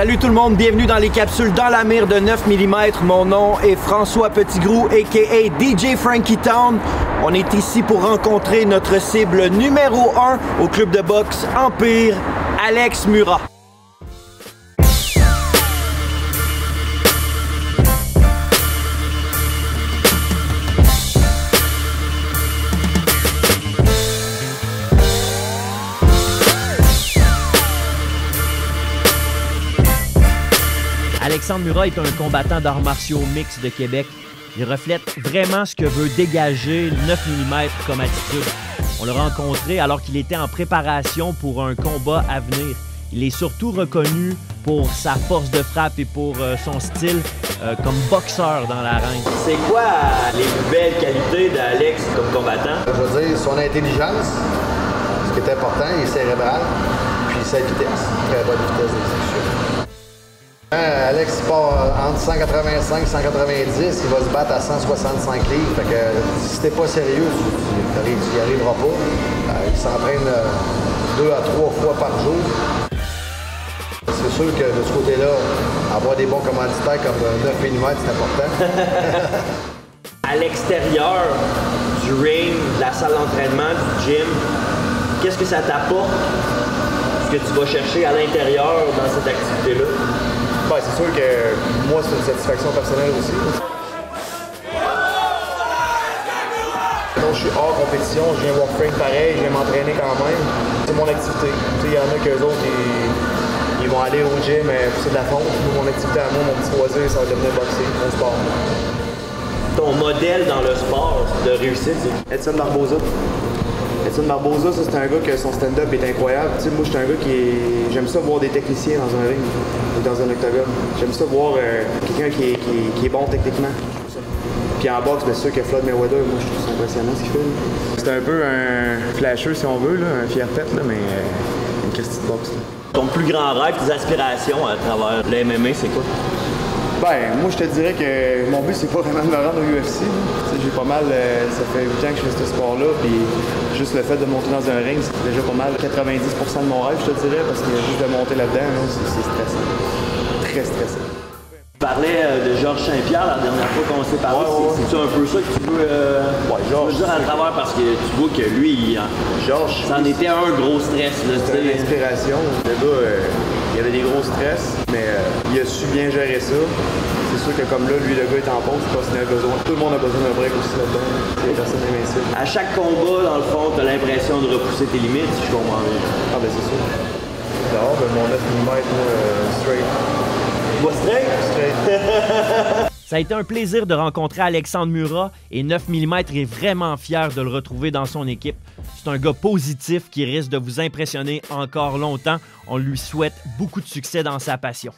Salut tout le monde, bienvenue dans les capsules dans la mire de 9 mm. Mon nom est François Petitgrou, a.k.a. DJ Frankie Town. On est ici pour rencontrer notre cible numéro 1 au club de boxe Empire, Alex Murat. Alexandre Murat est un combattant d'arts martiaux mix de Québec. Il reflète vraiment ce que veut dégager 9 mm comme attitude. On l'a rencontré alors qu'il était en préparation pour un combat à venir. Il est surtout reconnu pour sa force de frappe et pour son style comme boxeur dans l'arène. C'est quoi les plus belles qualités d'Alex comme combattant? Je veux dire, son intelligence, ce qui est important, il est cérébral, puis sa vitesse, très bonne vitesse d'exécution. Alex part entre 185 et 190, il va se battre à 165 livres. Fait que si t'es pas sérieux, tu n'y arriveras pas. Il s'entraîne 2 à 3 fois par jour. C'est sûr que de ce côté-là, avoir des bons commanditaires comme 9 mm, c'est important. À l'extérieur du ring, de la salle d'entraînement, du gym, qu'est-ce que ça t'apporte, ce que tu vas chercher à l'intérieur dans cette activité-là? Ben, c'est sûr que moi, c'est une satisfaction personnelle aussi. Donc, je suis hors compétition, je viens voir Frank pareil, je viens m'entraîner quand même. C'est mon activité. Il y en a qu'eux autres, ils vont aller au gym pousser de la fonte. Mon activité à moi, mon petit loisir, ça va devenir boxer, mon sport. Ton modèle dans le sport de réussite, c'est Edson Barboza. Edson Barboza, ça c'est un gars que son stand-up est incroyable. Tu sais, moi, je suis un gars j'aime ça voir des techniciens dans un ring ou dans un octogone. J'aime ça voir quelqu'un qui est bon techniquement. Puis en boxe, bien sûr que Floyd Mayweather, moi, je trouve ça impressionnant ce qu'il fait. C'est un peu un flasher, si on veut, là, un fier-tête, mais une Christie de boxe. Là. Ton plus grand rêve, tes aspirations à travers le MMA, c'est quoi? Ben, moi, je te dirais que mon but, c'est pas vraiment de me rendre au UFC. J'ai pas mal, ça fait 8 ans que je fais ce sport-là, puis juste le fait de monter dans un ring, c'est déjà pas mal 90% de mon rêve, je te dirais, parce que juste de monter là-dedans, c'est stressant. Très stressant. Tu parlais de Georges Saint-Pierre la dernière fois qu'on s'est parlé. C'est-tu un peu ça que tu veux, Georges, dire à travers, parce que tu vois que lui, Georges, c'en était un gros stress. C'était une inspiration. Le gars, il y avait des gros stress, mais il a su bien gérer ça. C'est sûr que comme là, lui, le gars est en pause, parce qu'il a besoin. Tout le monde a besoin d'un break aussi là-dedans. Personne invincible. À chaque combat, dans le fond, tu as l'impression de repousser tes limites, si je comprends bien. Ah ben c'est sûr. Dehors, mon 9 mm, straight. Moi, straight? Straight. Ça a été un plaisir de rencontrer Alexandre Murat et 9 mm est vraiment fier de le retrouver dans son équipe. C'est un gars positif qui risque de vous impressionner encore longtemps. On lui souhaite beaucoup de succès dans sa passion.